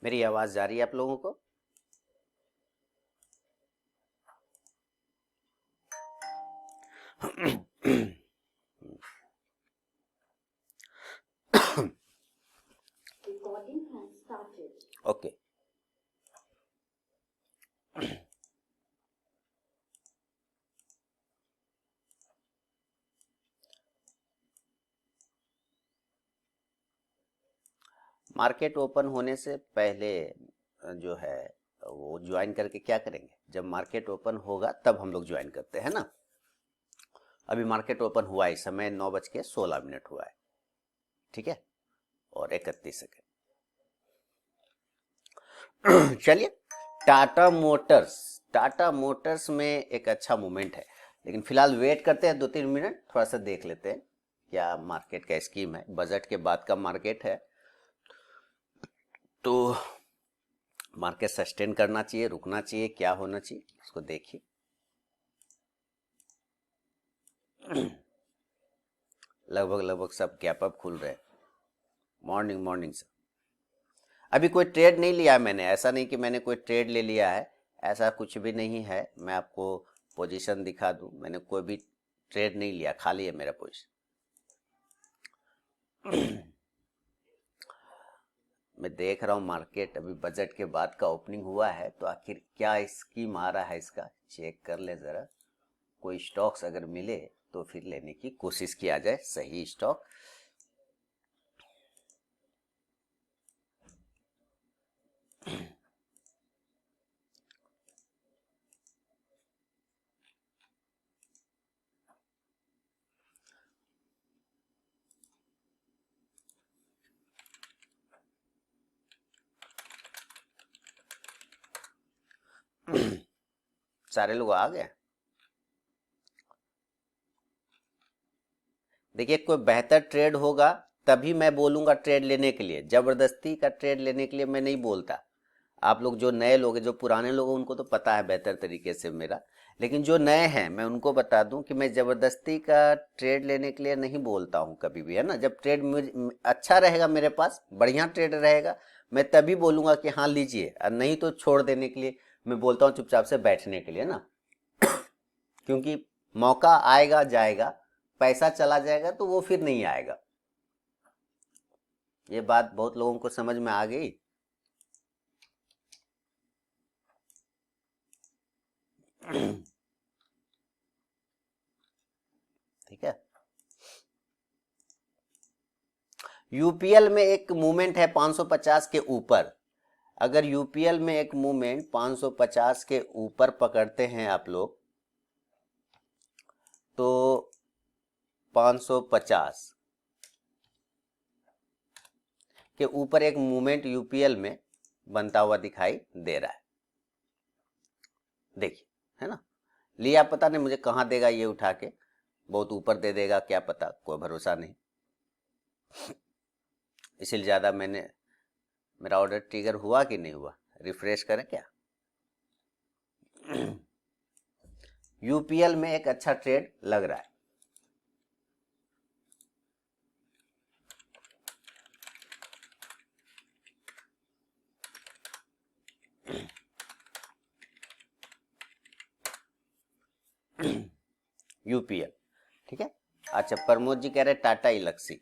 मेरी आवाज जा रही है आप लोगों को? ओके। मार्केट ओपन होने से पहले जो है वो ज्वाइन करके क्या करेंगे? जब मार्केट ओपन होगा तब हम लोग ज्वाइन करते हैं ना। अभी मार्केट ओपन हुआ है, समय 9:16 हुआ है, ठीक है, और 31 सेकेंड। चलिए, टाटा मोटर्स में एक अच्छा मूवमेंट है, लेकिन फिलहाल वेट करते हैं 2-3 मिनट, थोड़ा सा देख लेते हैं क्या मार्केट का स्कीम है। बजट के बाद का मार्केट है, तो मार्केट सस्टेन करना चाहिए, रुकना चाहिए, क्या होना चाहिए उसको देखिए। लगभग सब गैप अप खुल रहे हैं मॉर्निंग से। अभी कोई ट्रेड नहीं लिया है मैंने, ऐसा नहीं कि मैंने कोई ट्रेड ले लिया है, ऐसा कुछ भी नहीं है। मैं आपको पोजीशन दिखा दूं, मैंने कोई भी ट्रेड नहीं लिया, खाली है मेरा पोजीशन। मैं देख रहा हूँ मार्केट अभी बजट के बाद का ओपनिंग हुआ है, तो आखिर क्या स्कीम आ रहा है इसका चेक कर ले जरा। कोई स्टॉक्स अगर मिले तो फिर लेने की कोशिश किया जाए, सही स्टॉक। सारे लोग आ गए। देखिए, कोई बेहतर ट्रेड होगा तभी मैं बोलूंगा ट्रेड लेने के लिए, जबरदस्ती का ट्रेड लेने के लिए मैं नहीं बोलता। आप लोग जो नए लोग हैं, जो पुराने लोग हैं, उनको तो पता है बेहतर तरीके से मेरा, लेकिन जो नए हैं मैं उनको बता दूं कि मैं जबरदस्ती का ट्रेड लेने के लिए नहीं बोलता हूं कभी भी, है ना। जब ट्रेड मुझे अच्छा रहेगा, मेरे पास बढ़िया ट्रेड रहेगा, मैं तभी बोलूंगा कि हाँ लीजिए, और नहीं तो छोड़ देने के लिए मैं बोलता हूँ, चुपचाप से बैठने के लिए ना। क्योंकि मौका आएगा जाएगा, पैसा चला जाएगा तो वो फिर नहीं आएगा। ये बात बहुत लोगों को समझ में आ गई। ठीक है। यूपीएल में एक मूवमेंट है 550 के ऊपर। अगर यूपीएल में एक मूवमेंट 550 के ऊपर पकड़ते हैं आप लोग, तो 550 के ऊपर एक मूवमेंट यूपीएल में बनता हुआ दिखाई दे रहा है, देखिए, है ना। लिया, पता नहीं मुझे कहां देगा ये उठा के, बहुत ऊपर दे देगा क्या पता, कोई भरोसा नहीं। इसलिए ज्यादा मेरा ऑर्डर ट्रिगर हुआ कि नहीं हुआ, रिफ्रेश करें क्या। यूपीएल में एक अच्छा ट्रेड लग रहा है। यूपीएल, ठीक है। अच्छा, प्रमोद जी कह रहे टाटा इलक्सी।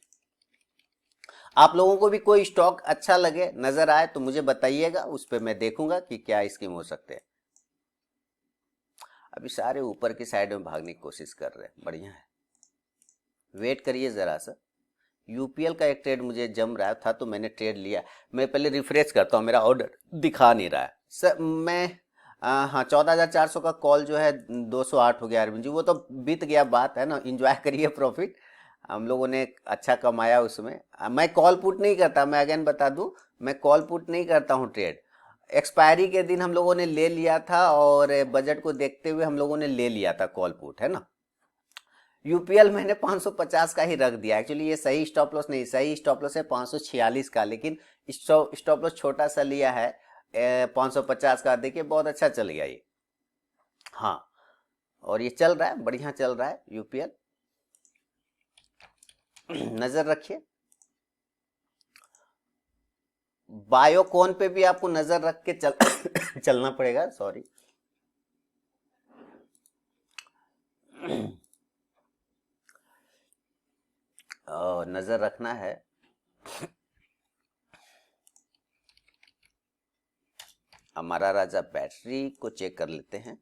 आप लोगों को भी कोई स्टॉक अच्छा लगे, नजर आए तो मुझे बताइएगा, उस पर मैं देखूंगा कि क्या स्कीम हो सकते हैं। अभी सारे ऊपर की साइड में भागने की कोशिश कर रहे हैं, बढ़िया है, वेट करिए जरा सा। यूपीएल का एक ट्रेड मुझे जम रहा था तो मैंने ट्रेड लिया। मैं पहले रिफ्रेश करता हूँ, मेरा ऑर्डर दिखा नहीं रहा है सर। मैं हाँ, 14,400 का कॉल जो है 208 हो गया अरविंद जी, वो तो बीत गया, बात है ना, इंजॉय करिए प्रॉफिट। हम लोगों ने अच्छा कमाया उसमें। मैं कॉल पुट नहीं करता, मैं अगेन बता दूं, मैं कॉल पुट नहीं करता हूँ ट्रेड। एक्सपायरी के दिन हम लोगों ने ले लिया था, और बजट को देखते हुए हम लोगों ने ले लिया था कॉल पुट, है ना। यूपीएल मैंने 550 का ही रख दिया, एक्चुअली ये सही स्टॉप लॉस नहीं, सही स्टॉप लॉस है 546 का, लेकिन स्टॉप लॉस छोटा सा लिया है 550 का। देखिए बहुत अच्छा चल गया ये, हाँ, और ये चल रहा है, बढ़िया चल रहा है यूपीएल। नजर रखिए। बायोकॉन पे भी आपको नजर रख के चलना पड़ेगा, सॉरी। नजर रखना है। हमारा राजा बैटरी को चेक कर लेते हैं।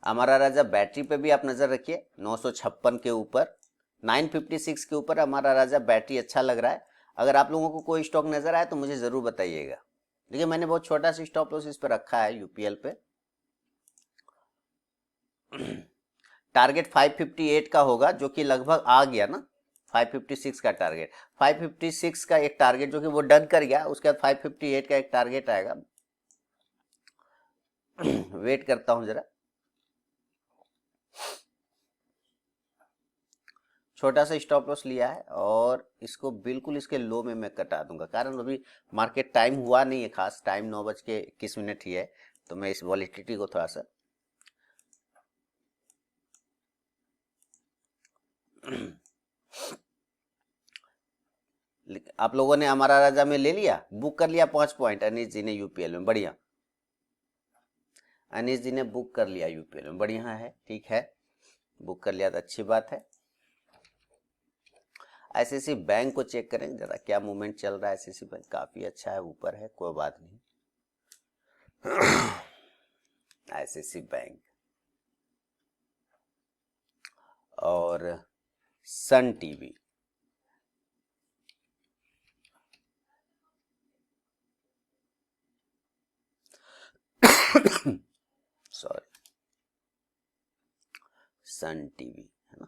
हमारा राजा बैटरी पे भी आप नजर रखिए, 956 के ऊपर, 956 के ऊपर हमारा राजा बैटरी अच्छा लग रहा है। अगर आप लोगों को कोई स्टॉक नजर आए तो मुझे जरूर बताइएगा। देखिए मैंने बहुत छोटा सा स्टॉप लॉस इस पर रखा है यूपीएल पे। टारगेट 558 का होगा, जो कि लगभग आ गया ना, 556 का टारगेट, 556 का एक टारगेट जो कि वो डन कर गया। उसके बाद 558 का एक टारगेट आएगा। वेट करता हूं जरा। छोटा सा स्टॉप लॉस लिया है और इसको बिल्कुल इसके लो में मैं कटा दूंगा, कारण अभी मार्केट टाइम हुआ नहीं है खास, टाइम 9:21 ही है। तो मैं इस वॉलेटिलिटी को थोड़ा सा आप लोगों ने हमारा राजा में ले लिया, बुक कर लिया 5 पॉइंट अनीश जी ने यूपीएल में, बढ़िया। अनीश जी ने बुक कर लिया यूपीएल में, बढ़िया है, ठीक है, बुक कर लिया तो अच्छी बात है। आईसीआईसी बैंक को चेक करें जरा, क्या मूवमेंट चल रहा है। आईसीआईसी बैंक काफी अच्छा है, ऊपर है, कोई बात नहीं। आईसीआईसी बैंक और Sun TV, sorry, Sun TV है ना।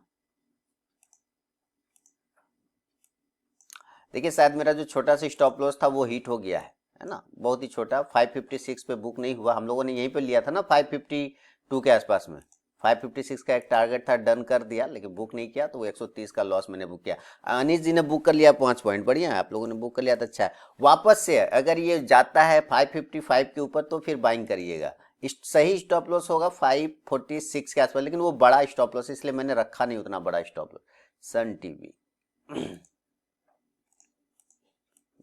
देखिए शायद मेरा जो छोटा सा स्टॉप लॉस था वो हिट हो गया है ना, बहुत ही छोटा, 556 पे बुक नहीं हुआ। हम लोगों ने यहीं पे लिया था ना 552 के आसपास में। 556 का एक टारगेट था, डन कर दिया, लेकिन बुक नहीं किया, तो वो 130 का लॉस मैंने बुक किया। अनीश जी ने बुक कर लिया 5 पॉइंट, बढ़िया है, आप लोगों ने बुक कर लिया तो अच्छा है। वापस से अगर ये जाता है 555 के ऊपर तो फिर बाइंग करिएगा। सही स्टॉप लॉस होगा 546 के आसपास, लेकिन वो बड़ा स्टॉप लॉस, इसलिए मैंने रखा नहीं उतना बड़ा stop loss. Sun TV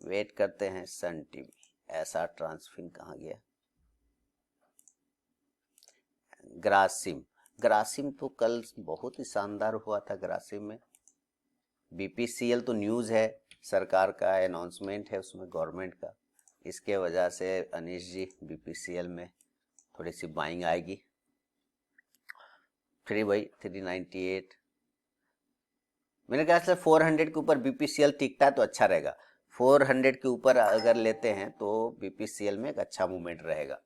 wait करते हैं, सन टीवी, ऐसा ट्रांसफिंग कहाँ गया। ग्रासिम, ग्रासिम तो कल बहुत ही शानदार हुआ था ग्रासिम में। बीपीसीएल तो न्यूज़ है, सरकार का अनाउंसमेंट है उसमें, गवर्नमेंट का, इसके वजह से अनीश जी बीपीसीएल में थोड़ी सी बाइंग आएगी। फिर भाई 398, मेरे ख्याल से 400 के ऊपर बीपीसीएल टिकता है तो अच्छा रहेगा। 400 के ऊपर अगर लेते हैं तो बीपीसीएल में एक अच्छा मूवमेंट रहेगा।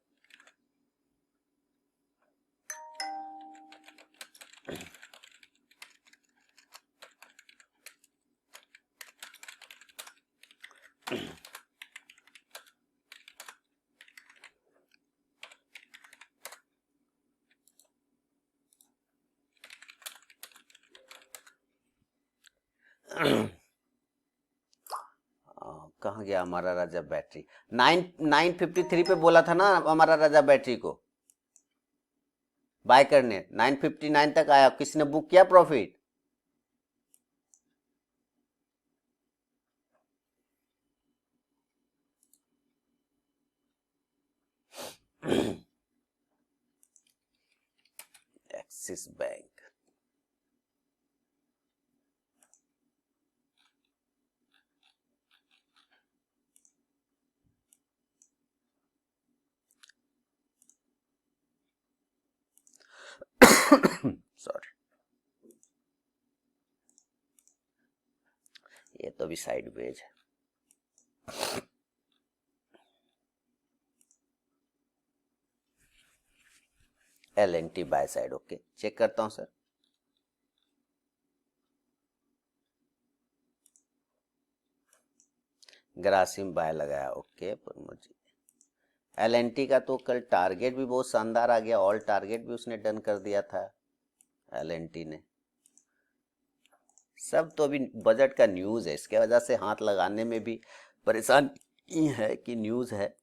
कहाँ गया हमारा राजा बैटरी। 953 पे बोला था ना हमारा राजा बैटरी को बाय करने, 959 तक आया, किसी ने बुक किया प्रॉफिट। एक्सिस बैंक, सॉरी, ये तो भी साइडवेज है। LNT buy side, okay, check करता हूं सर। ग्रासिम बाय लगाया, ओके, पर मुझे LNT का तो कल टारगेट भी बहुत शानदार आ गया, ऑल टारगेट भी उसने डन कर दिया था LNT ने। सब तो अभी बजट का न्यूज़ है, इसके वजह से हाथ लगाने में भी परेशानी है कि न्यूज़ है,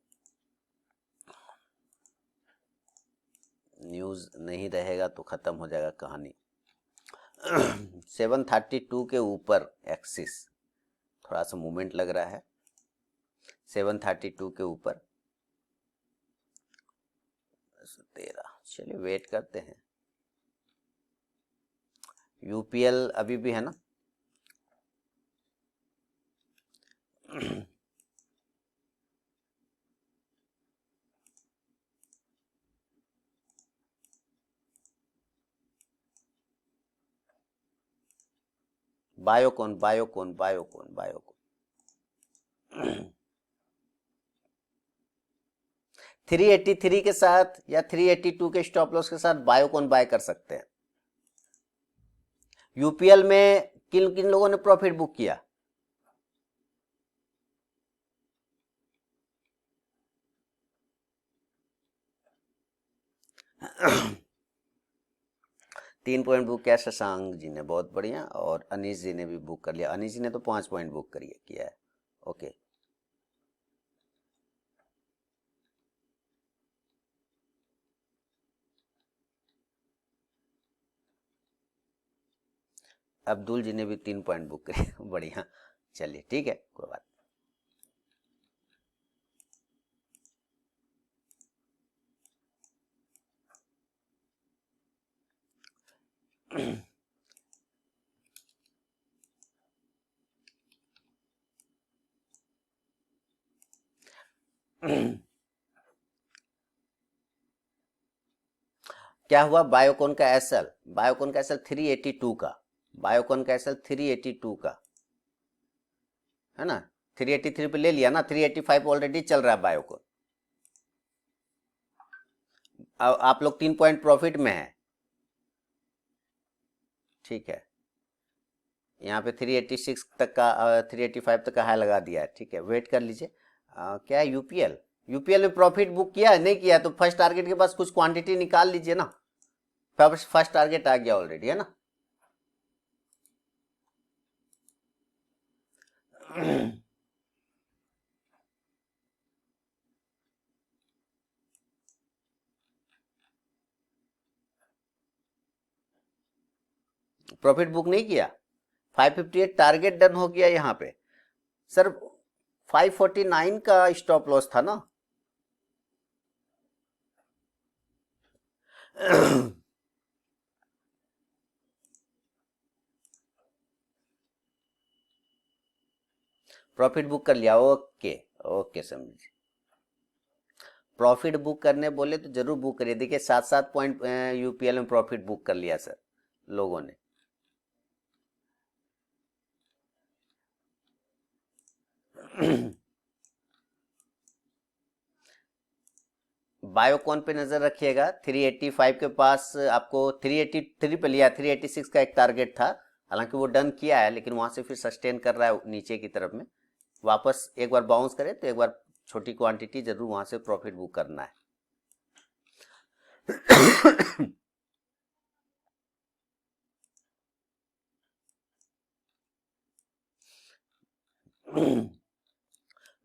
न्यूज़ नहीं रहेगा तो ख़त्म हो जाएगा कहानी। 732 के ऊपर एक्सिस थोड़ा सा मूवमेंट लग रहा है, 732 के ऊपर 13। चलिए वेट करते हैं। यूपीएल अभी भी है ना, बायोकॉन बायोकॉन बायोकॉन बायोकॉन 383 के साथ या 382 के स्टॉप लॉस के साथ बायोकॉन बाय कर सकते हैं। यूपीएल में किन किन लोगों ने प्रॉफिट बुक किया? तीन पॉइंट बुक किया शशांक जी ने, बहुत बढ़िया। और अनीश जी ने भी बुक कर लिया। अनीश जी ने तो 5 पॉइंट बुक करिए किया है। ओके, अब्दुल जी ने भी 3 पॉइंट बुक करे बढ़िया, चलिए ठीक है, कोई बात नहीं। क्या हुआ? बायोकॉन का एसएल, बायोकॉन का एसएल 382 का, बायोकॉन का एसएल 382 का है ना, 383 पे ले लिया ना, 385 ऑलरेडी चल रहा है बायोकॉन। अब आप लोग 3 पॉइंट प्रॉफिट में है, ठीक है। यहाँ पे 386 तक का 385 तक का हाई लगा दिया है, ठीक है, वेट कर लीजिए। क्या है यूपीएल? यूपीएल में प्रॉफिट बुक किया है? नहीं किया तो फर्स्ट टारगेट के पास कुछ क्वांटिटी निकाल लीजिए ना। फर्स्ट टारगेट आ गया ऑलरेडी, है ना। प्रॉफिट बुक नहीं किया, 558 टारगेट डन हो गया यहाँ पे सर। 549 का स्टॉप लॉस था ना। प्रॉफिट बुक कर लिया, ओके ओके समझिए। प्रॉफिट बुक करने बोले तो जरूर बुक करिए। देखिए 7-7 पॉइंट यूपीएल में प्रॉफिट बुक कर लिया सर लोगों ने। बायोकॉन पे नजर रखिएगा, 385 के पास आपको 383 पे लिया, 386 का एक टारगेट था, हालांकि वो डन किया है लेकिन वहां से फिर सस्टेन कर रहा है नीचे की तरफ में। वापस एक बार बाउंस करे तो एक बार छोटी क्वांटिटी जरूर वहां से प्रॉफिट बुक करना है।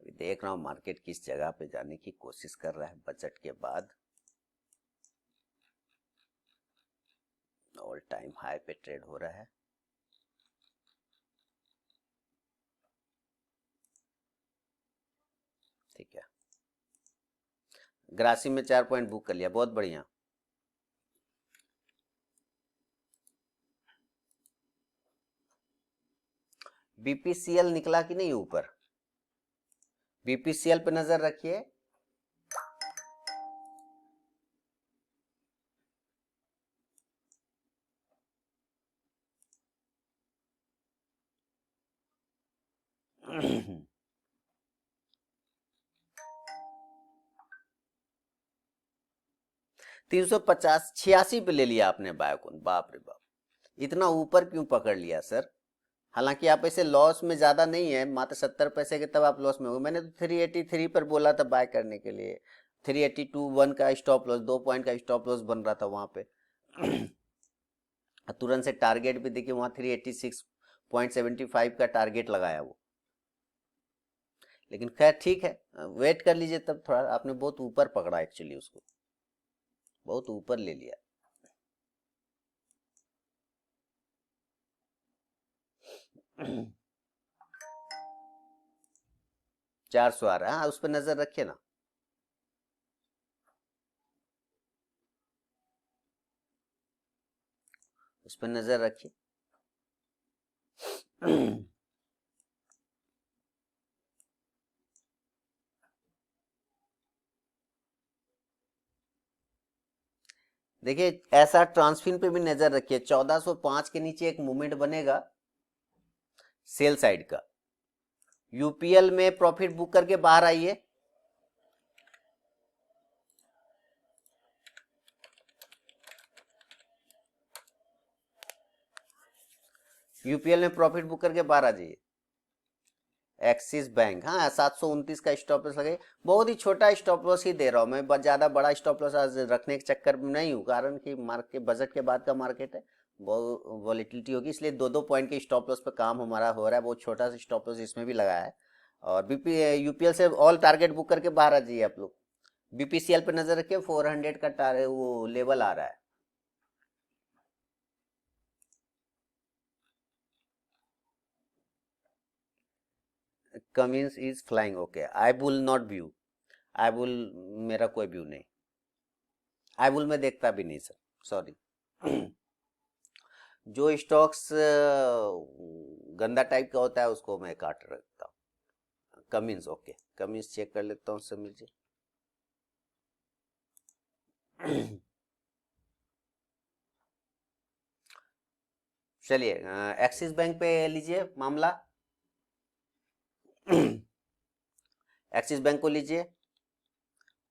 अभी देख रहा हूँ मार्केट किस जगह पे जाने की कोशिश कर रहा है बजट के बाद। ऑल टाइम हाई पे ट्रेड हो रहा है। ठीक है, ग्रासी में 4 पॉइंट बुक कर लिया, बहुत बढ़िया। बीपीसीएल निकला कि नहीं ऊपर? बीपीसीएल पे नजर रखिए। तीन सौ पचास 86 पे ले लिया आपने बायोकॉन, बाप रे बाप, इतना ऊपर क्यों पकड़ लिया सर? हालांकि आप ऐसे लॉस में ज्यादा नहीं है, मात्र 70 पैसे के तब आप लॉस में हो। मैंने तो 383 पर बोला था बाय करने के लिए। 382 1 का स्टॉप लॉस, 2 पॉइंट का स्टॉप लॉस बन रहा था वहां पे। तुरंत से टारगेट भी देखिए वहां 386.75 का टारगेट लगाया वो। लेकिन खैर ठीक है, वेट कर लीजिए। तब थोड़ा आपने बहुत ऊपर पकड़ा एक्चुअली, उसको बहुत ऊपर ले लिया। 400 आ रहा है, हाँ उस पर नजर रखिए ना। उस पर नजर रखिए। देखिए ऐसा ट्रांसफिन पे भी नजर रखिए, 1405 के नीचे एक मूवमेंट बनेगा सेल साइड का। यूपीएल में प्रॉफिट बुक करके बाहर आइए। यूपीएल में प्रॉफिट बुक करके बाहर आ जाइए। एक्सिस बैंक, हाँ 729 का स्टॉप लॉस लगे। बहुत ही छोटा स्टॉप लॉस ही दे रहा हूँ मैं, ज्यादा बड़ा स्टॉप लॉस आज रखने के चक्कर में नहीं हूँ, कारण कि मार्केट बजट के बाद का मार्केट है, बहुत वॉलिटिलिटी होगी, इसलिए 2-2 पॉइंट के स्टॉप लॉस पे काम हमारा हो रहा है। बहुत छोटा सा स्टॉप लॉस इसमें भी लगाया है। और बीपी यूपीएल से ऑल टारगेट बुक करके बाहर आ जाइए आप लोग। बीपीसीएल पे नजर रखिए, 400 का वो लेवल आ रहा है। Cummins is flying, okay. I will not view, I will, मेरा कोई व्यू नहीं, आई विल में देखता भी नहीं सर, सॉरी। जो स्टॉक्स गंदा टाइप का होता है उसको मैं काट रखता हूँ। कमिंस, ओके, कमिंस चेक कर लेता हूँ समीर जी। चलिए एक्सिस बैंक पे लीजिए मामला। एक्सिस बैंक को लीजिए,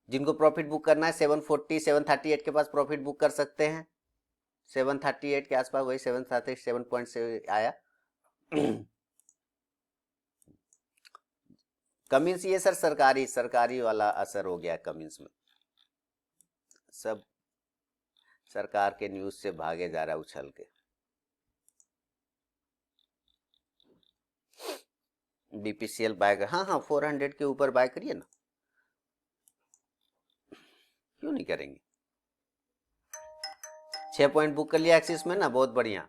जिनको प्रॉफिट बुक करना है 740 738 के पास प्रॉफिट बुक कर सकते हैं। 738 के आसपास, वही 738 7 पॉइंट से आया। कमिंस ये सर सरकारी वाला असर हो गया कमिंस में, सब सरकार के न्यूज से भागे जा रहा है उछल के। बीपीसीएल बाय कर, हाँ हाँ 400 के ऊपर बाय करिए ना, क्यों नहीं करेंगे। 6 पॉइंट बुक कर लिया एक्सिस में ना, बहुत बढ़िया।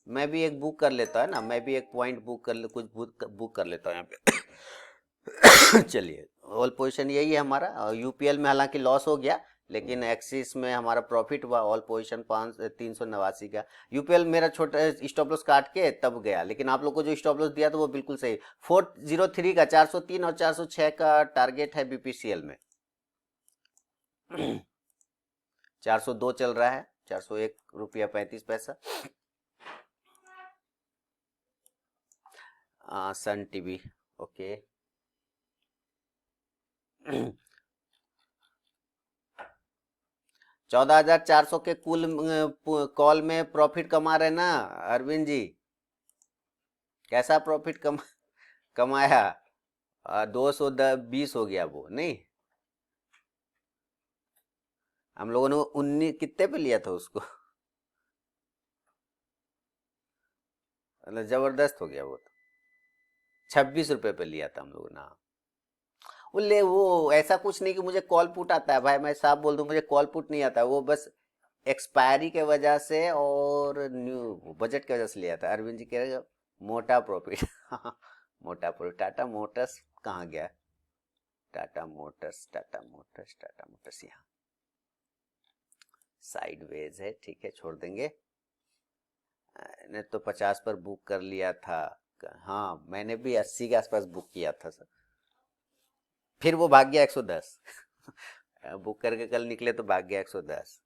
मैं भी एक बुक कर लेता है ना, मैं भी एक पॉइंट बुक कर ले, कुछ बुक कर लेता हूँ यहाँ पे। चलिए ऑल पोजीशन यही है हमारा। यूपीएल में हालांकि लॉस हो गया, लेकिन एक्सिस में हमारा प्रॉफिट हुआ। ऑल पोजीशन 389 का। यूपीएल मेरा छोटा स्टॉप लॉस काट के तब गया, लेकिन आप लोग को जो स्टॉप लॉस दिया था वो बिल्कुल सही। 403 का 403 और 406 का टारगेट है बीपीसीएल में। 402 चल रहा है, 401 रुपया 35 पैसा। Sun TV, okay. 14,400 के कुल कॉल में प्रॉफिट कमा रहे ना अरविंद जी। कैसा प्रॉफिट कमाया? 220 हो गया वो, नहीं हम लोगों ने 19 कितने पे लिया था उसको? मतलब जबरदस्त हो गया वो तो। 26 रुपए पे लिया था हम लोगों ने। वो ऐसा कुछ नहीं कि मुझे कॉल पुट आता है भाई, मैं साफ बोल दूं मुझे कॉल पुट नहीं आता, वो बस एक्सपायरी के वजह से और न्यू बजट की वजह से लिया था। अरविंद जी कह रहे मोटा प्रॉफिट। मोटा प्रॉफिट। टाटा मोटर्स कहाँ गया? Tata Motors, Tata Motors, Tata Motors यहाँ साइडवेज है, ठीक है छोड़ देंगे। ने तो 50 पर बुक कर लिया था। हाँ मैंने भी 80 के आसपास बुक किया था सर, फिर वो भाग गया 110। बुक करके कल निकले तो भाग गया 110।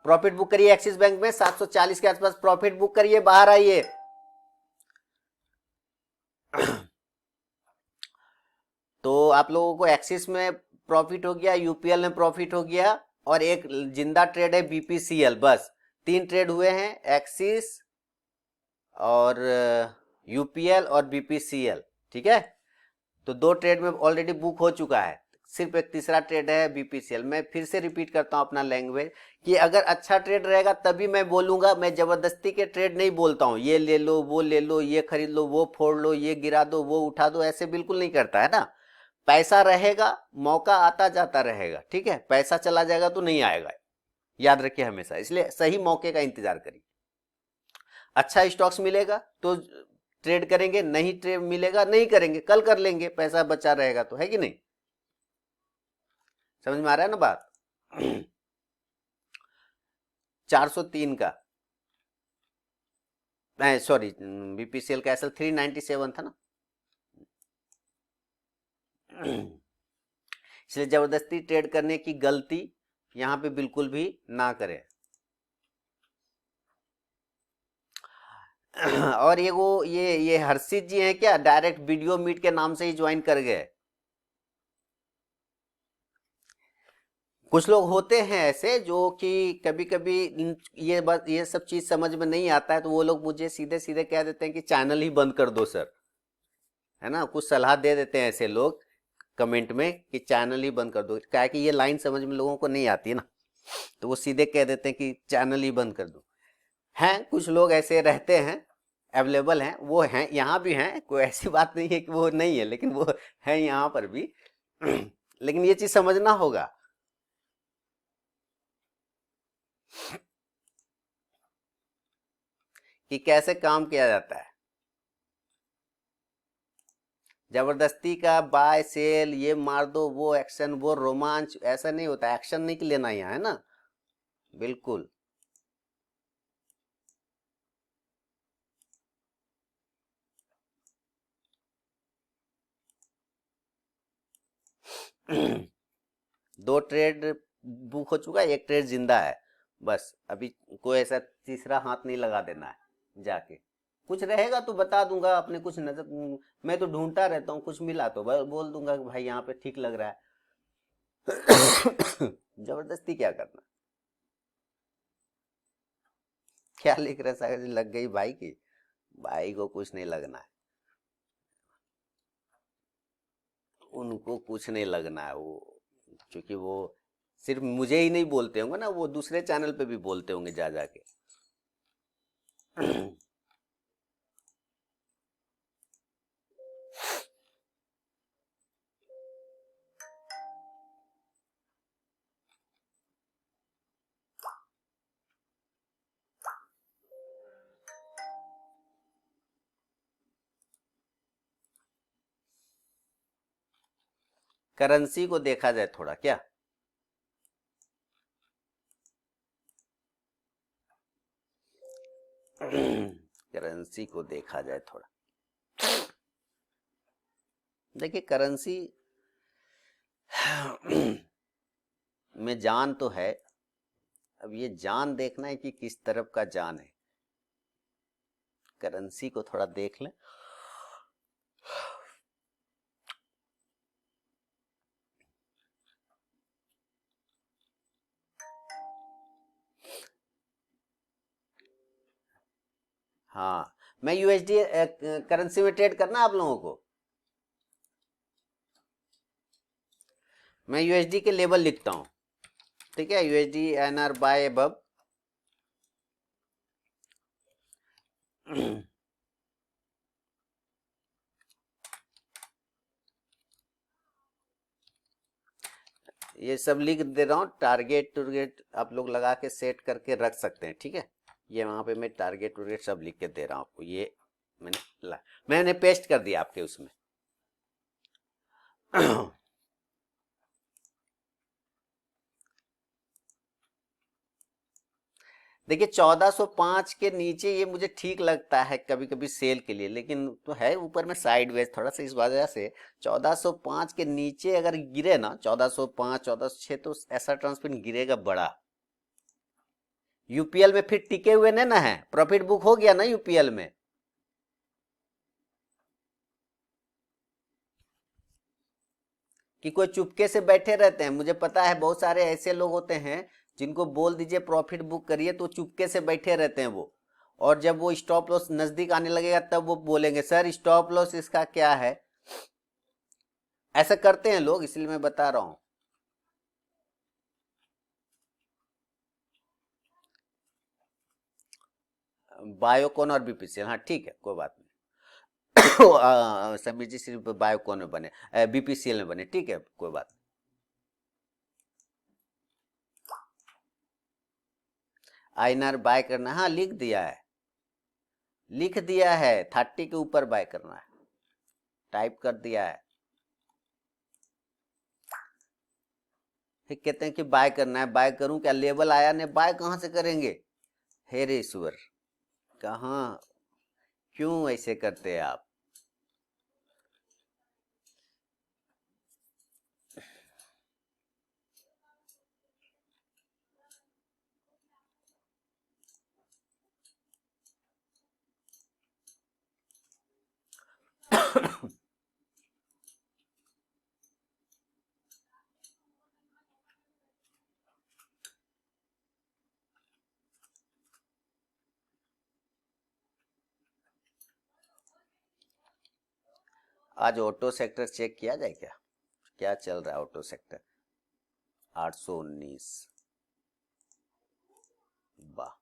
प्रॉफिट बुक करिए एक्सिस बैंक में 740 के आसपास प्रॉफिट बुक करिए, बाहर आइए। तो आप लोगों को एक्सिस में प्रॉफिट हो गया, यूपीएल में प्रॉफिट हो गया, और एक जिंदा ट्रेड है बीपीसीएल। बस 3 ट्रेड हुए हैं, एक्सिस और यूपीएल और बीपीसीएल, ठीक है। तो 2 ट्रेड में ऑलरेडी बुक हो चुका है, सिर्फ एक तीसरा ट्रेड है बीपीसीएल। मैं फिर से रिपीट करता हूं अपना लैंग्वेज कि अगर अच्छा ट्रेड रहेगा तभी मैं बोलूंगा, मैं जबरदस्ती के ट्रेड नहीं बोलता हूं। ये ले लो, वो ले लो, ये खरीद लो, वो फोड़ लो, ये गिरा दो, वो उठा दो, ऐसे बिल्कुल नहीं करता है ना। पैसा रहेगा, मौका आता जाता रहेगा, ठीक है। पैसा चला जाएगा तो नहीं आएगा, याद रखिए हमेशा। इसलिए सही मौके का इंतजार करिए। अच्छा स्टॉक्स मिलेगा तो ट्रेड करेंगे, नहीं ट्रेड मिलेगा नहीं करेंगे, कल कर लेंगे, पैसा बचा रहेगा तो, है कि नहीं? समझ में आ रहा है ना बात? 403 का, सॉरी, बीपीसीएल का एसएल 397 था ना। इसलिए जबरदस्ती ट्रेड करने की गलती यहां पे बिल्कुल भी ना करें। और ये वो ये हर्षित जी हैं क्या, डायरेक्ट वीडियो मीट के नाम से ही ज्वाइन कर गए। कुछ लोग होते हैं ऐसे जो कि कभी कभी ये सब चीज समझ में नहीं आता है, तो वो लोग मुझे सीधे सीधे कह देते हैं कि चैनल ही बंद कर दो सर, है ना, कुछ सलाह दे देते हैं ऐसे लोग कमेंट में कि चैनल ही बंद कर दो। क्या है कि ये लाइन समझ में लोगों को नहीं आती है ना, तो वो सीधे कह देते हैं कि चैनल ही बंद कर दो। हैं कुछ लोग ऐसे रहते हैं, अवेलेबल हैं, वो हैं, यहाँ भी हैं, कोई ऐसी बात नहीं है कि वो नहीं है, लेकिन वो है यहाँ पर भी। लेकिन ये चीज समझना होगा कि कैसे काम किया जाता है। जबरदस्ती का बाय सेल, ये मार दो, वो एक्शन, वो रोमांच, ऐसा नहीं होता। एक्शन नहीं लेना यहाँ, है ना, बिल्कुल। दो ट्रेड बुक हो चुका है, एक ट्रेड जिंदा है, बस अभी कोई ऐसा तीसरा हाथ नहीं लगा देना है। जाके कुछ रहेगा तो बता दूंगा, अपने कुछ नजर, मैं तो ढूंढता रहता हूँ, कुछ मिला तो बोल दूंगा कि भाई यहाँ पे ठीक लग रहा है। जबरदस्ती क्या करना। क्या लिख रहे सागर जी, लग गई भाई की? भाई को कुछ नहीं लगना है, उनको कुछ नहीं लगना है। वो क्योंकि वो सिर्फ मुझे ही नहीं बोलते होंगे ना, वो दूसरे चैनल पे भी बोलते होंगे जा जाके। करेंसी को देखा जाए थोड़ा क्या, करेंसी को देखा जाए थोड़ा। देखिए करेंसी में जान तो है, अब ये जान देखना है कि किस तरफ का जान है। करेंसी को थोड़ा देख लें। हाँ, मैं यूएसडी करेंसी में ट्रेड करना आप लोगों को, मैं यूएसडी के लेवल लिखता हूं, ठीक है, यूएसडी एनआर बाय अबव। ये सब लिख दे रहा हूं, टारगेट टुरगेट आप लोग लगा के सेट करके रख सकते हैं, ठीक है। ये वहां पे मैं टारगेट टुरगेट सब लिख के दे रहा हूं आपको, ये मैंने पेस्ट कर दिया आपके उसमें। देखिए 1405 के नीचे ये मुझे ठीक लगता है कभी कभी सेल के लिए, लेकिन तो है ऊपर में साइडवेज थोड़ा सा, इस वजह से 1405 के नीचे अगर गिरे ना, 1405 1406, तो ऐसा ट्रांसपेरेंट गिरेगा बड़ा। यूपीएल में फिर टिके हुए नहीं ना है, प्रॉफिट बुक हो गया ना यूपीएल में। कि कोई चुपके से बैठे रहते हैं, मुझे पता है बहुत सारे ऐसे लोग होते हैं जिनको बोल दीजिए प्रॉफिट बुक करिए तो चुपके से बैठे रहते हैं वो, और जब वो स्टॉप लॉस नजदीक आने लगेगा तब वो बोलेंगे सर स्टॉप लॉस इसका क्या है। ऐसा करते हैं लोग, इसलिए मैं बता रहा हूं। बायोकॉन और बीपीसीएल, हाँ ठीक है, कोई बात नहीं। समीर जी सिर्फ बायोकॉन में बने, बीपीसीएल में बने, ठीक है, कोई बात नहीं। आईएनआर बाय करना, हाँ लिख दिया है, लिख दिया है 30 के ऊपर बाय करना है, टाइप कर दिया है। फिर कहते हैं कि बाय करना है, बाय करूं क्या, लेवल आया नहीं, बाय कहां से करेंगे। हे रे ईश्वर, कहां, क्यों ऐसे करते हैं आप। आज ऑटो सेक्टर चेक किया जाए क्या, क्या चल रहा है ऑटो सेक्टर। 819, वाह।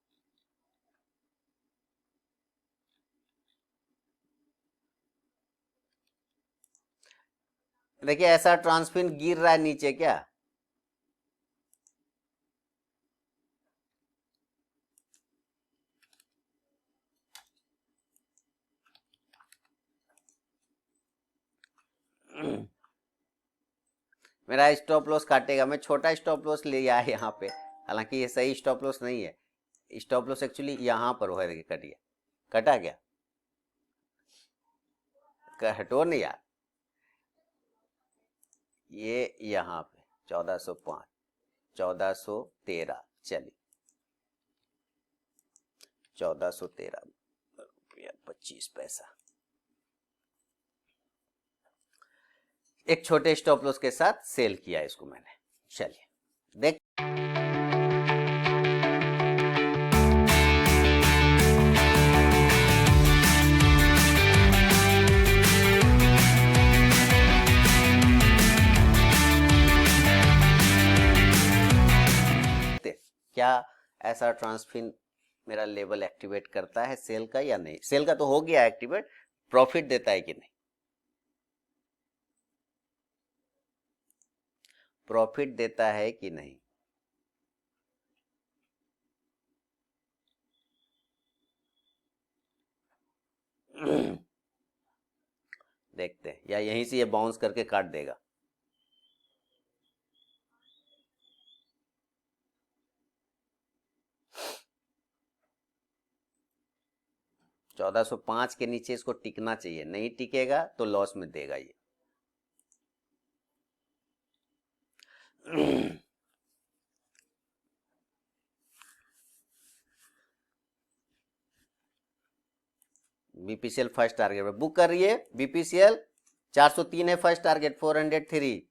देखिए ऐसा ट्रांसफिन गिर रहा है नीचे क्या, मेरा स्टॉप लॉस काटेगा, मैं छोटा स्टॉप लॉस लिया है यहाँ पे, हालांकि ये सही स्टॉप लॉस नहीं है, स्टॉप लॉस एक्चुअली यहाँ पर हुआ है, कट गया, कटा गया, हटो नहीं यार, ये यहाँ पे 1405, 1413, चलिए 1413 रुपया 25 पैसा, एक छोटे स्टॉप लॉस के साथ सेल किया इसको मैंने। चलिए देख, क्या ऐसा ट्रांसफिन मेरा लेवल एक्टिवेट करता है सेल का या नहीं। सेल का तो हो गया एक्टिवेट, प्रॉफिट देता है कि नहीं, प्रॉफिट देता है कि नहीं। देखते हैं, या यहीं से ये बाउंस करके काट देगा। $1405 के नीचे इसको टिकना चाहिए, नहीं टिकेगा तो लॉस में देगा ये। बीपीसीएल फर्स्ट टारगेट पे बुक कर रही है, बीपीसीएल 403 है first target, 403।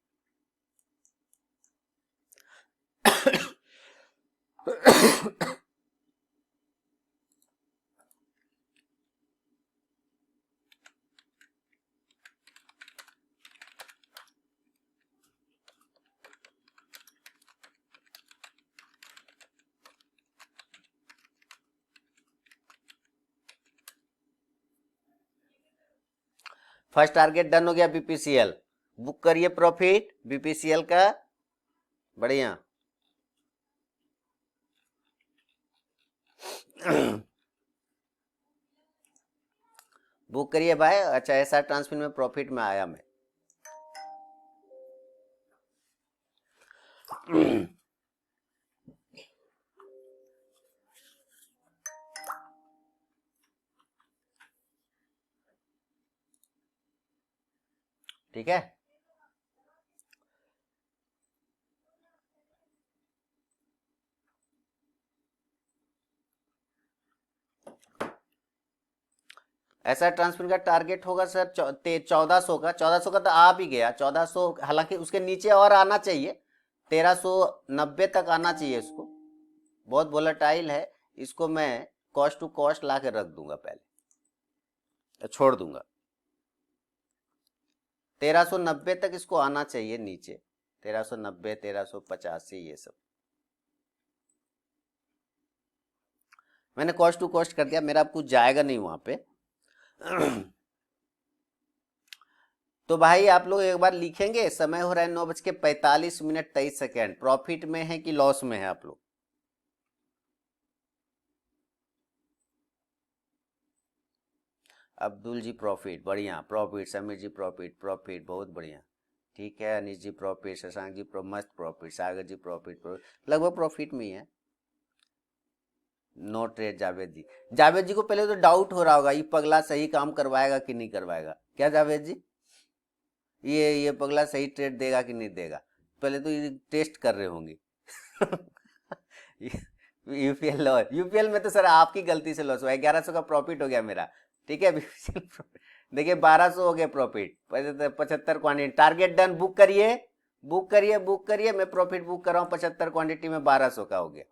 First target done हो गया बीपीसीएल, बुक करिए प्रॉफिट बीपीसीएल का, बढ़िया। बुक करिए भाई। अच्छा ऐसा ट्रांसफिन में प्रॉफिट में आया मैं। ठीक है, ऐसा ट्रांसफर का टारगेट होगा सर 1400 का, 1400 का तो आ भी गया, 1400, हालांकि उसके नीचे और आना चाहिए, 1390 तक आना चाहिए इसको, बहुत वोलेटाइल है, इसको मैं कॉस्ट टू कॉस्ट ला के रख दूंगा, पहले छोड़ दूंगा। 1390 तक इसको आना चाहिए नीचे, 1390, 1385, ये सब मैंने कॉस्ट टू कॉस्ट कर दिया, मेरा कुछ जाएगा नहीं वहां पे। तो भाई आप लोग एक बार लिखेंगे, समय हो रहा है 9:45 प्रॉफिट में है कि लॉस में है आप लोग। अब्दुल जी प्रॉफिट, बढ़िया प्रॉफिट, समीर जी प्रॉफिट, प्रॉफिट बहुत बढ़िया, ठीक है। अनिश जी प्रॉफिट, शशांक जी मस्त प्रॉफिट, सागर जी प्रॉफिट, लगभग प्रॉफिट में ही है। नो ट्रेड जावेद जी, जावेद जी को पहले तो डाउट हो रहा होगा ये पगला सही काम करवाएगा कि नहीं करवाएगा, क्या जावेद जी, ये पगला सही ट्रेड देगा कि नहीं देगा, पहले तो ये टेस्ट कर रहे होंगे। यूपीएल लॉस, यूपीएल में तो सर आपकी गलती से लॉस हुआ, 1100 का प्रॉफिट हो गया मेरा, ठीक है। देखिए 1200 हो गया profit, 75 quantity, target done, book करिए बुक करिए बुक करिए, मैं प्रॉफिट बुक कर रहा हूँ 75 क्वांटिटी में 1200 का हो गया।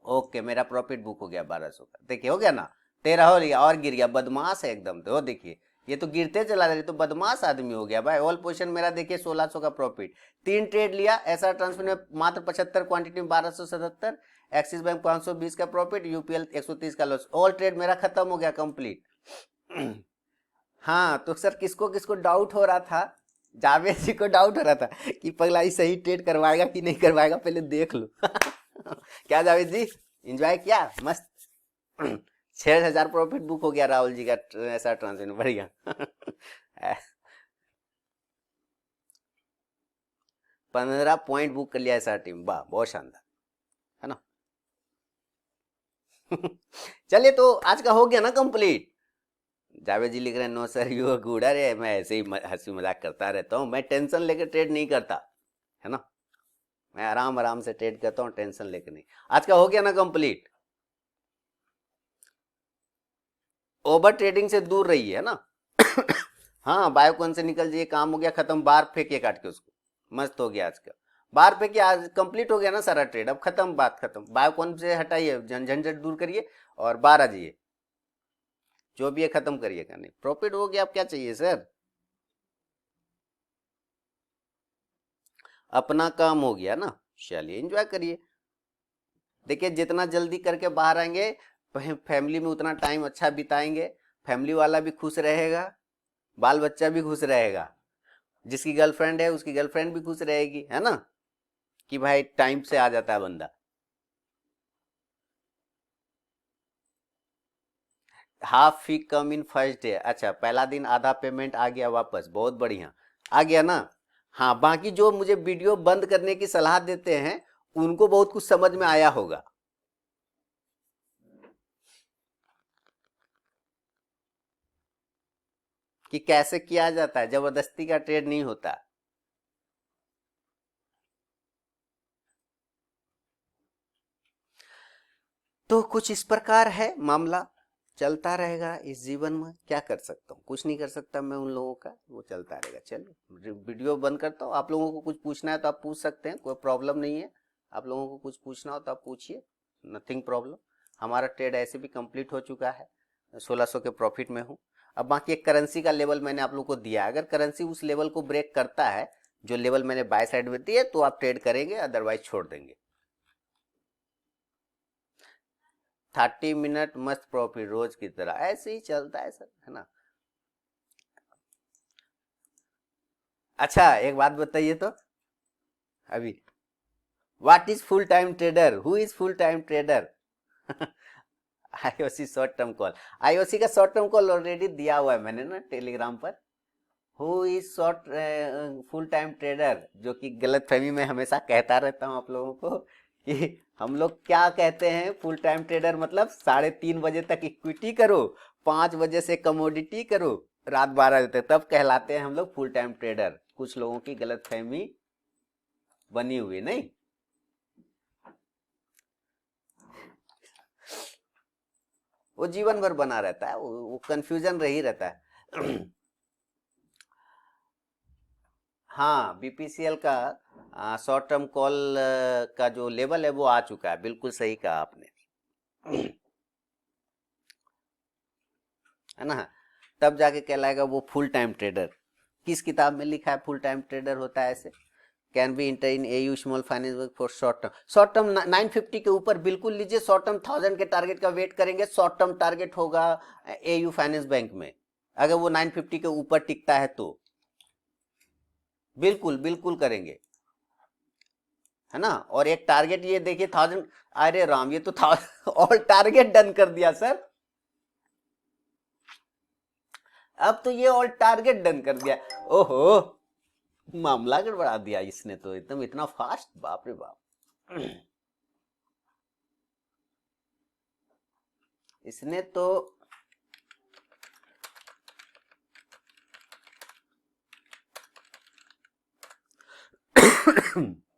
ओके, मेरा प्रॉफिट बुक हो गया 1200 का, देखिए हो गया ना, 13 हो लिया और गिर गया, बदमाश है एकदम, तो देखिए ये तो गिरते चला जा रही, तो बदमाश आदमी हो गया भाई। ऑल पोजीशन मेरा देखिए 1600 का प्रॉफिट, 3 ट्रेड लिया, ऐसा ट्रांसफर में मात्र 75 क्वांटिटी में 1277, एक्सिस बैंक 520 का प्रॉफिट, यूपीएल 130 का लॉस, ऑल ट्रेड मेरा खत्म हो गया कंप्लीट। हाँ तो सर किसको किसको डाउट हो रहा था, जावेद जी को डाउट हो रहा था कि पगला ही सही ट्रेड करवाएगा कि नहीं करवाएगा, पहले देख लो। क्या जावेद जी, एंजॉय किया मस्त। 6000 प्रॉफिट बुक हो गया राहुल जी का, ऐसा ट्रांसफर बढ़िया। 15 पॉइंट बुक कर लिया ऐसा टीम, वाह बहुत शानदार, है ना। चलिए तो आज का हो गया ना कंप्लीट। जावेद जी लिख रहे हैं नो सर यू गुड, अरे मैं ऐसे ही हंसी मजाक करता रहता हूँ, मैं टेंशन लेकर ट्रेड नहीं करता, है ना, मैं आराम आराम से ट्रेड करता हूँ, टेंशन लेकर नहीं। आज का हो गया ना कंप्लीट, ओवर ट्रेडिंग से दूर रहिए, है ना। हाँ बायोकॉन से निकल जाइए, काम हो गया खत्म, बाहर फेंकिए काट के उसको, मस्त हो गया आज का, बाहर फेंकिए, आज कंप्लीट हो गया ना सारा ट्रेड, अब खत्म, बात खत्म, बायोकॉन से हटाइए, झंझट दूर करिए और बाहर आ जाइए, जो भी है खत्म करिएगा, नहीं प्रॉफिट हो गया, अब क्या चाहिए सर, अपना काम हो गया ना, चलिए एंजॉय करिए। देखिए जितना जल्दी करके बाहर आएंगे, फैमिली में उतना टाइम अच्छा बिताएंगे, फैमिली वाला भी खुश रहेगा, बाल बच्चा भी खुश रहेगा, जिसकी गर्लफ्रेंड है उसकी गर्लफ्रेंड भी खुश रहेगी, है ना, कि भाई टाइम से आ जाता है बंदा। Half fee come in first day, अच्छा पहला दिन आधा पेमेंट आ गया वापस, बहुत बढ़िया, आ गया ना। हाँ बाकी जो मुझे वीडियो बंद करने की सलाह देते हैं उनको बहुत कुछ समझ में आया होगा। कि कैसे किया जाता है, जबरदस्ती का ट्रेड नहीं होता। तो कुछ इस प्रकार है मामला, चलता रहेगा इस जीवन में, क्या कर सकता हूँ, कुछ नहीं कर सकता मैं उन लोगों का, वो चलता रहेगा। चलिए वीडियो बंद करता हूँ, आप लोगों को कुछ पूछना है तो आप पूछ सकते हैं, कोई प्रॉब्लम नहीं है, आप लोगों को कुछ पूछना हो तो आप पूछिए, नथिंग प्रॉब्लम। हमारा ट्रेड ऐसे भी कंप्लीट हो चुका है, 1600 के प्रॉफिट में हूँ। अब बाकी एक करेंसी का लेवल मैंने आप लोग को दिया, अगर करेंसी उस लेवल को ब्रेक करता है जो लेवल मैंने बाय साइड में दिया तो आप ट्रेड करेंगे, अदरवाइज छोड़ देंगे। 30 मिनट मस्त प्रॉफिट रोज की तरह, ऐसे ही चलता है सर, है ना। अच्छा एक बात बताइए तो, अभी what is full time trader, who is full time trader. IOC short term call, IOC का शॉर्ट टर्म कॉल ऑलरेडी दिया हुआ है मैंने ना टेलीग्राम पर। Who is short full time trader, जो कि गलत फहमी में हमेशा कहता रहता हूँ आप लोगों को कि हम लोग क्या कहते हैं, फुल टाइम ट्रेडर मतलब 3:30 बजे तक इक्विटी करो, 5 बजे से कमोडिटी करो, रात 12 बजे तक, तब कहलाते हैं हम लोग फुल टाइम ट्रेडर। कुछ लोगों की गलत फहमी बनी हुई नहीं। वो जीवन भर बना रहता है, वो कंफ्यूजन रही रहता है। हाँ बीपीसीएल का शॉर्ट टर्म कॉल का जो लेवल है वो आ चुका है, बिल्कुल सही कहा आपने, है ना। तब जाके कहलाएगा वो फुल टाइम ट्रेडर। किस किताब में लिखा है फुल टाइम ट्रेडर होता है ऐसे, can be inter in AU small finance bank for short term, short term 950 के ऊपर बिल्कुल लीजिए, शॉर्ट टर्म 1000 के टारगेट का वेट करेंगे, शॉर्ट टर्म टारगेट होगा एयू फाइनेंस बैंक में, अगर वो 950 के ऊपर टिकता है तो बिल्कुल बिल्कुल करेंगे, है ना। और एक टारगेट ये देखिए 1000, अरे राम ये तो था ऑल टारगेट डन कर दिया सर, अब तो ये ऑल टारगेट डन कर दिया। ओहो, मामला गड़बड़ा दिया इसने तो, एकदम इतना फास्ट, बाप रे बाप। इसने तो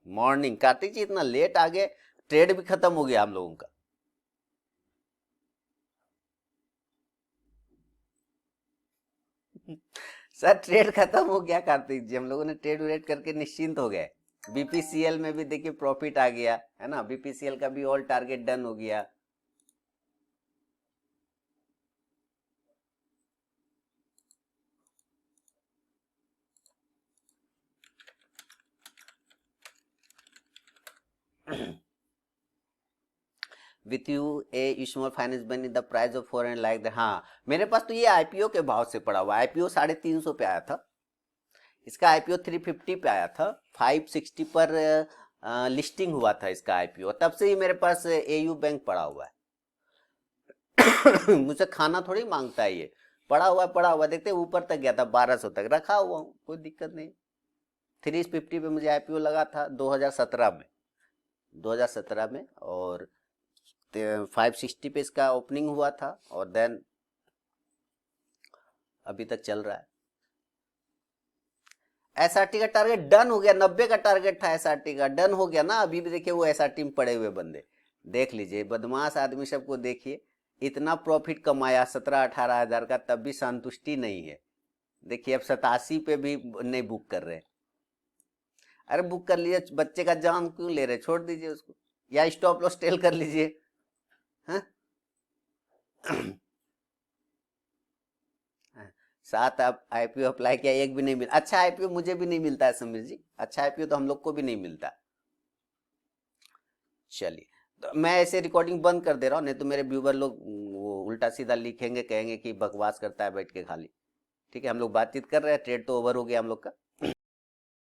मॉर्निंग, कार्तिक जी इतना लेट आ गए, ट्रेड भी खत्म हो गया हम लोगों का। सर ट्रेड खत्म हो गया कार्तिक जी, हम लोगों ने ट्रेड व्रेड करके निश्चिंत हो गए। बीपीसीएल में भी देखिए प्रॉफिट आ गया है ना, बीपीसीएल का भी ऑल टारगेट डन हो गया। With you a small finance बनी the price of 4 and like the, हाँ मेरे पास तो ये आईपीओ के भाव से पड़ा हुआ, आईपीओ 350 पे आया था, इसका आईपीओ 350 पे आया था, 560 पर लिस्टिंग हुआ था इसका आईपीओ, तब से ही मेरे पास एयू बैंक पड़ा हुआ है। मुझसे खाना थोड़ी मांगता है ये, पड़ा हुआ देखते ऊपर तक गया था, 1200 तक रखा हुआ हूँ, कोई दिक्कत नहीं। 350 पे मुझे आईपीओ लगा था 2017 में, और 560 पे इसका ओपनिंग हुआ था, और देन अभी तक चल रहा है। एसआरटी का टारगेट डन हो गया, 90 का टारगेट था एसआरटी का, डन हो गया ना। अभी भी देखिए वो एसआरटी में पड़े हुए बंदे, देख लीजिए बदमाश आदमी सबको देखिए, इतना प्रॉफिट कमाया 17-18 हजार का, तब भी संतुष्टि नहीं है। देखिए अब 87 पे भी नहीं बुक कर रहे। अरे बुक कर लीजिए, बच्चे का जान क्यों ले रहे, छोड़ दीजिए उसको, या स्टॉप लॉस टेल कर लीजिए। हाँ? 7 आप आईपीओ अप्लाई किया, एक भी नहीं मिला। अच्छा आईपीओ मुझे भी नहीं मिलता है समीर जी, अच्छा आईपीओ तो हम लोग को भी नहीं मिलता। चलिए तो मैं ऐसे रिकॉर्डिंग बंद कर दे रहा हूँ, नहीं तो मेरे व्यूवर लोग वो उल्टा सीधा लिखेंगे, कहेंगे कि बकवास करता है बैठ के खाली। ठीक है, हम लोग बातचीत कर रहे हैं, ट्रेड तो ओवर हो गया हम लोग का।